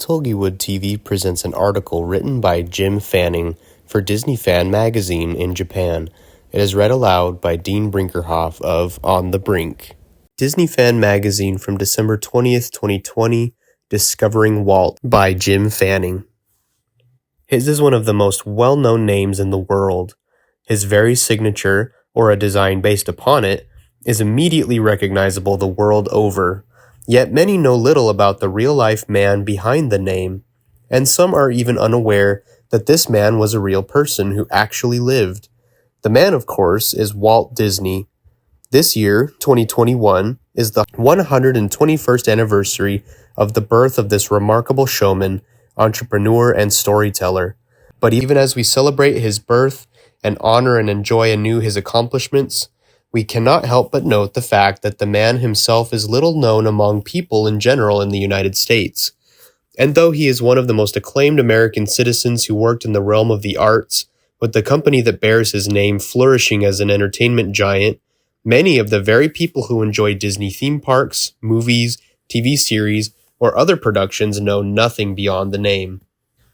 Tulgey Wood TV presents an article written by Jim Fanning for Disney Fan magazine in Japan. It is read aloud by Dean Brinkerhoff of On The Brink. Disney Fan magazine from December 20th, 2020, Discovering Walt by Jim Fanning. His is one of the most well-known names in the world. His very signature, or a design based upon it, is immediately recognizable the world over. Yet many know little about the real-life man behind the name, and some are even unaware that this man was a real person who actually lived. The man, of course, is Walt Disney. This year, 2021, is the 121st anniversary of the birth of this remarkable showman, entrepreneur, and storyteller. But even as we celebrate his birth and honor and enjoy anew his accomplishments, we cannot help but note the fact that the man himself is little known among people in general in the United States. And though he is one of the most acclaimed American citizens who worked in the realm of the arts, with the company that bears his name flourishing as an entertainment giant, many of the very people who enjoy Disney theme parks, movies, TV series, or other productions know nothing beyond the name.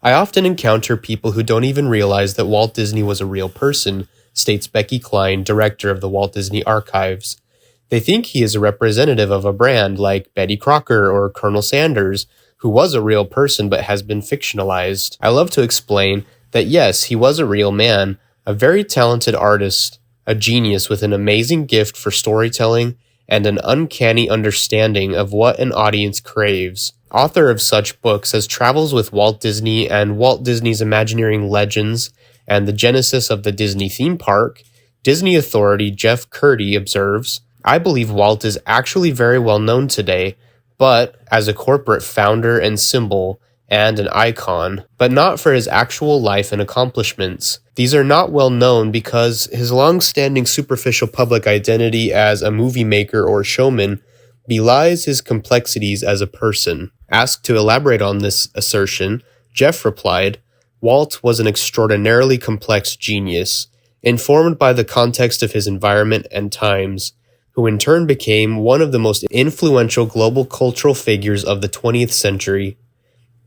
I often encounter people who don't even realize that Walt Disney was a real person, states Becky Cline, director of the Walt Disney Archives. They think he is a representative of a brand like Betty Crocker or Colonel Sanders, who was a real person but has been fictionalized. I love to explain that yes, he was a real man, a very talented artist, a genius with an amazing gift for storytelling and an uncanny understanding of what an audience craves. Author of such books as Travels with Walt Disney and Walt Disney's Imagineering Legends and the Genesis of the Disney Theme Park, Disney authority Jeff Kurtti observes, "I believe Walt is actually very well known today, but as a corporate founder and symbol and an icon, but not for his actual life and accomplishments. These are not well known because his long-standing superficial public identity as a movie maker or showman belies his complexities as a person." Asked to elaborate on this assertion, Jeff replied, "Walt was an extraordinarily complex genius, informed by the context of his environment and times, who in turn became one of the most influential global cultural figures of the 20th century.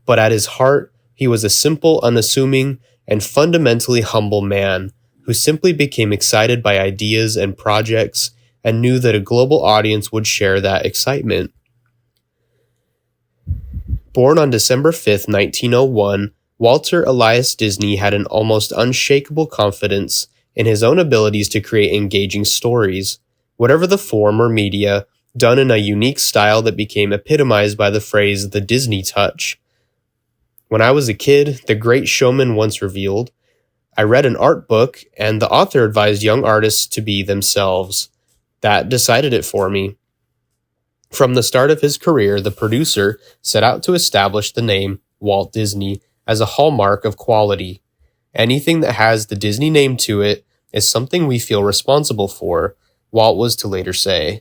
But at his heart, he was a simple, unassuming, and fundamentally humble man who simply became excited by ideas and projects and knew that a global audience would share that excitement." Born on December 5, 1901, Walter Elias Disney had an almost unshakable confidence in his own abilities to create engaging stories, whatever the form or media, done in a unique style that became epitomized by the phrase "the Disney touch." "When I was a kid," the great showman once revealed, "I read an art book and the author advised young artists to be themselves. That decided it for me." From the start of his career, the producer set out to establish the name Walt Disney as a hallmark of quality. "Anything that has the Disney name to it is something we feel responsible for," Walt was to later say.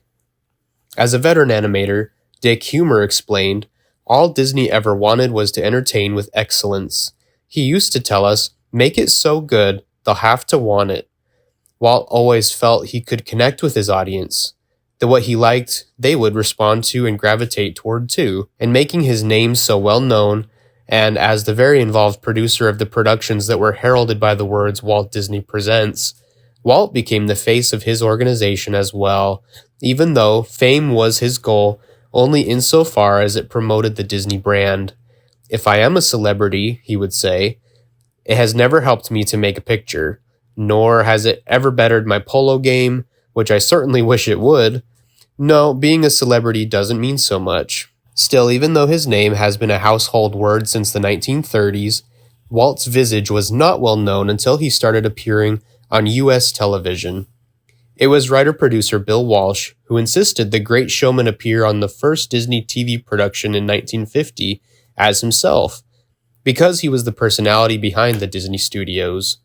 As a veteran animator, Dick Huemer explained, "All Disney ever wanted was to entertain with excellence. He used to tell us, 'Make it so good, they'll have to want it.' Walt always felt he could connect with his audience, that what he liked, they would respond to and gravitate toward too. And making his name so well known, and as the very involved producer of the productions that were heralded by the words Walt Disney Presents, Walt became the face of his organization as well, even though fame was his goal only insofar as it promoted the Disney brand. 'If I am a celebrity,' he would say, 'it has never helped me to make a picture, nor has it ever bettered my polo game, which I certainly wish it would. No, being a celebrity doesn't mean so much.' Still, even though his name has been a household word since the 1930s, Walt's visage was not well known until he started appearing on U.S. television. It was writer-producer Bill Walsh who insisted the Great Showman appear on the first Disney TV production in 1950 as himself, because he was the personality behind the Disney Studios.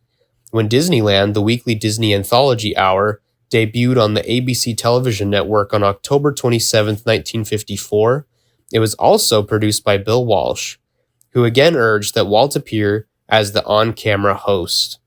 When Disneyland, the weekly Disney Anthology Hour, debuted on the ABC television network on October 27, 1954, it was also produced by Bill Walsh, who again urged that Walt appear as the on-camera host.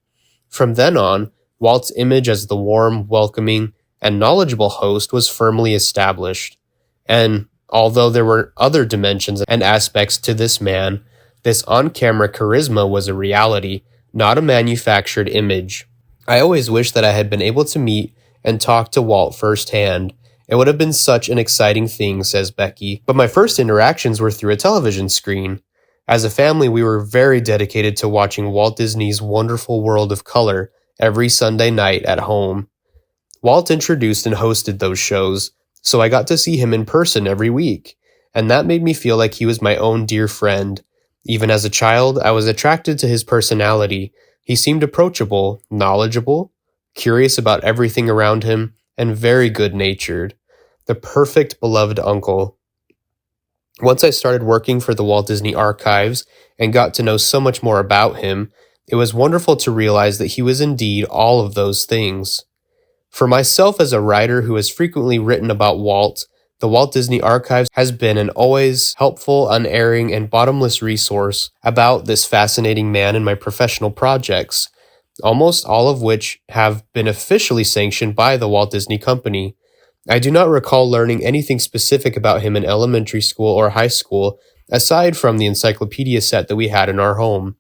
From then on, Walt's image as the warm, welcoming, and knowledgeable host was firmly established, and Although there were other dimensions and aspects to this man, this on-camera charisma was a reality, not a manufactured image. I always wish that I had been able to meet and talk to Walt firsthand. It would have been such an exciting thing, says Becky. But my first interactions were through a television screen. As a family, we were very dedicated to watching Walt Disney's Wonderful World of Color every Sunday night at home. Walt introduced and hosted those shows, so I got to see him in person every week, and that made me feel like he was my own dear friend. Even as a child, I was attracted to his personality. He seemed approachable, knowledgeable, curious about everything around him, and very good-natured. The perfect beloved uncle. Once I started working for the Walt Disney Archives and got to know so much more about him, it was wonderful to realize that he was indeed all of those things. For myself as a writer who has frequently written about Walt, the Walt Disney Archives has been an always helpful, unerring, and bottomless resource about this fascinating man in my professional projects, almost all of which have been officially sanctioned by the Walt Disney Company. I do not recall learning anything specific about him in elementary school or high school, aside from the encyclopedia set that we had in our home.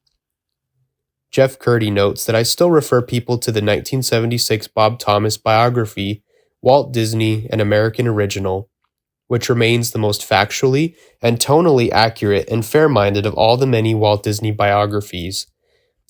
Jeff Kurtti notes that I still refer people to the 1976 Bob Thomas biography, Walt Disney, an American Original, which remains the most factually and tonally accurate and fair-minded of all the many Walt Disney biographies.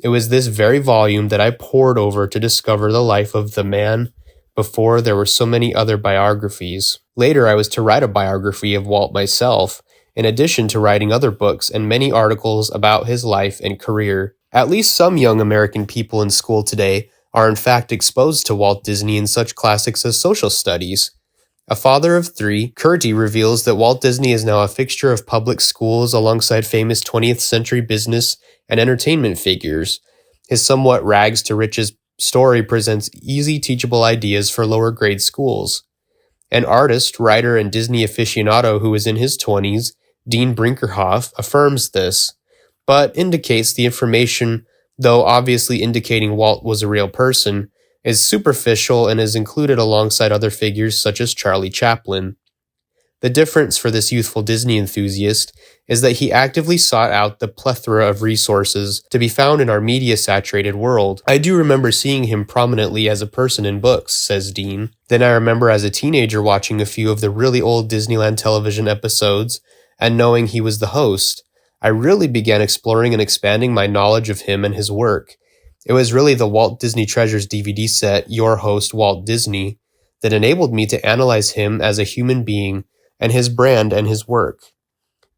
It was this very volume that I pored over to discover the life of the man before there were so many other biographies. Later, I was to write a biography of Walt myself, in addition to writing other books and many articles about his life and career. At least some young American people in school today are in fact exposed to Walt Disney in such classics as social studies. A father of three, Kurtti reveals that Walt Disney is now a fixture of public schools alongside famous 20th century business and entertainment figures. His somewhat rags to riches story presents easy teachable ideas for lower grade schools. An artist, writer, and Disney aficionado who is in his 20s, Dean Brinkerhoff, affirms this, but indicates the information, though obviously indicating Walt was a real person, is superficial and is included alongside other figures such as Charlie Chaplin. The difference for this youthful Disney enthusiast is that he actively sought out the plethora of resources to be found in our media-saturated world. I do remember seeing him prominently as a person in books, says Dean. Then I remember as a teenager watching a few of the really old Disneyland television episodes and knowing he was the host. I really began exploring and expanding my knowledge of him and his work. It was really the Walt Disney Treasures DVD set, Your Host, Walt Disney, that enabled me to analyze him as a human being and his brand and his work.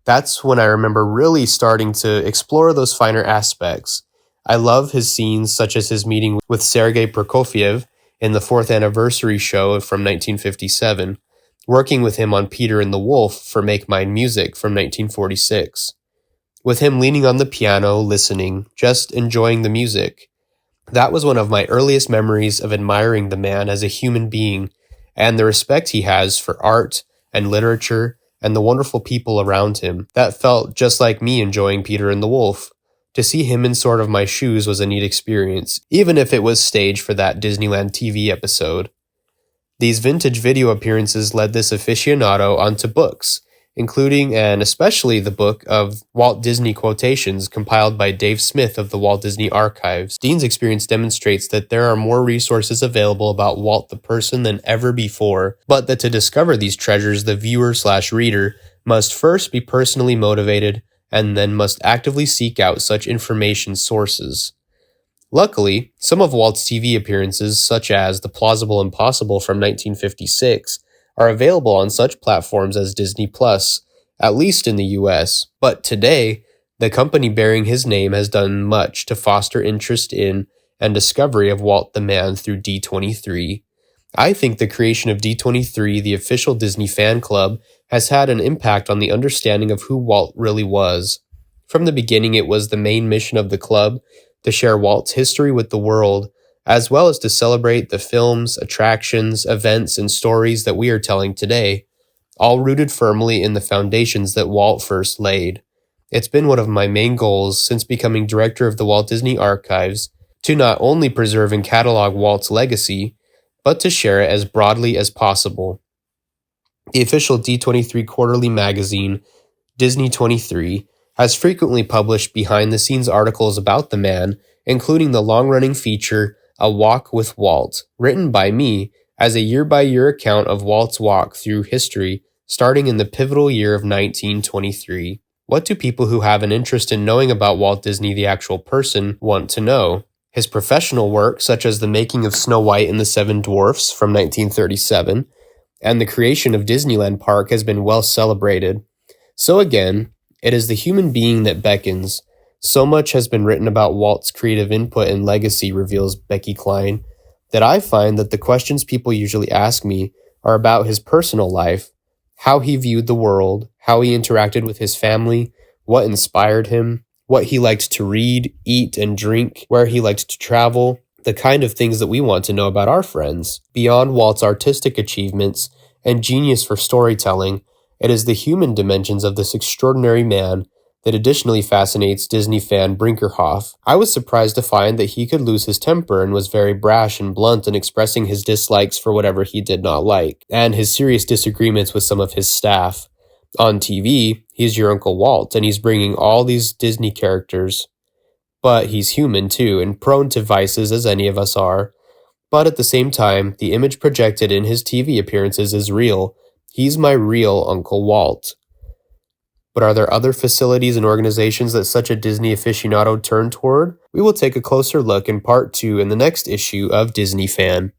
That's when I remember really starting to explore those finer aspects. I love his scenes such as his meeting with Sergei Prokofiev in the 4th anniversary show from 1957, working with him on Peter and the Wolf for Make Mine Music from 1946. With him leaning on the piano, listening, just enjoying the music. That was one of my earliest memories of admiring the man as a human being and the respect he has for art and literature and the wonderful people around him. That felt just like me enjoying Peter and the Wolf. To see him in sort of my shoes was a neat experience, even if it was staged for that Disneyland TV episode. These vintage video appearances led this aficionado onto books, including and especially the book of Walt Disney quotations compiled by Dave Smith of the Walt Disney Archives. Dean's experience demonstrates that there are more resources available about Walt the person than ever before, but that to discover these treasures, the viewer/reader must first be personally motivated and then must actively seek out such information sources. Luckily, some of Walt's TV appearances, such as The Plausible Impossible from 1956, are available on such platforms as Disney+, at least in the US. But today, the company bearing his name has done much to foster interest in and discovery of Walt the man through D23. I think the creation of D23, the official Disney fan club, has had an impact on the understanding of who Walt really was. From the beginning, it was the main mission of the club to share Walt's history with the world, as well as to celebrate the films, attractions, events, and stories that we are telling today, all rooted firmly in the foundations that Walt first laid. It's been one of my main goals since becoming director of the Walt Disney Archives to not only preserve and catalog Walt's legacy, but to share it as broadly as possible. The official D23 quarterly magazine, Disney 23, has frequently published behind-the-scenes articles about the man, including the long-running feature, A Walk with Walt, written by me as a year-by-year account of Walt's walk through history, starting in the pivotal year of 1923. What do people who have an interest in knowing about Walt Disney, the actual person, want to know? His professional work, such as the making of Snow White and the Seven Dwarfs from 1937, and the creation of Disneyland Park has been well celebrated. So again, it is the human being that beckons. So much has been written about Walt's creative input and legacy, reveals Becky Cline, that I find that the questions people usually ask me are about his personal life, how he viewed the world, how he interacted with his family, what inspired him, what he liked to read, eat, and drink, where he liked to travel, the kind of things that we want to know about our friends. Beyond Walt's artistic achievements and genius for storytelling, it is the human dimensions of this extraordinary man that additionally fascinates Disney fan Brinkerhoff. I was surprised to find that he could lose his temper and was very brash and blunt in expressing his dislikes for whatever he did not like, and his serious disagreements with some of his staff. On TV, he's your Uncle Walt, and he's bringing all these Disney characters. But he's human too, and prone to vices as any of us are. But at the same time, the image projected in his TV appearances is real. He's my real Uncle Walt. But are there other facilities and organizations that such a Disney aficionado turn toward? We will take a closer look in part 2 in the next issue of Disney Fan.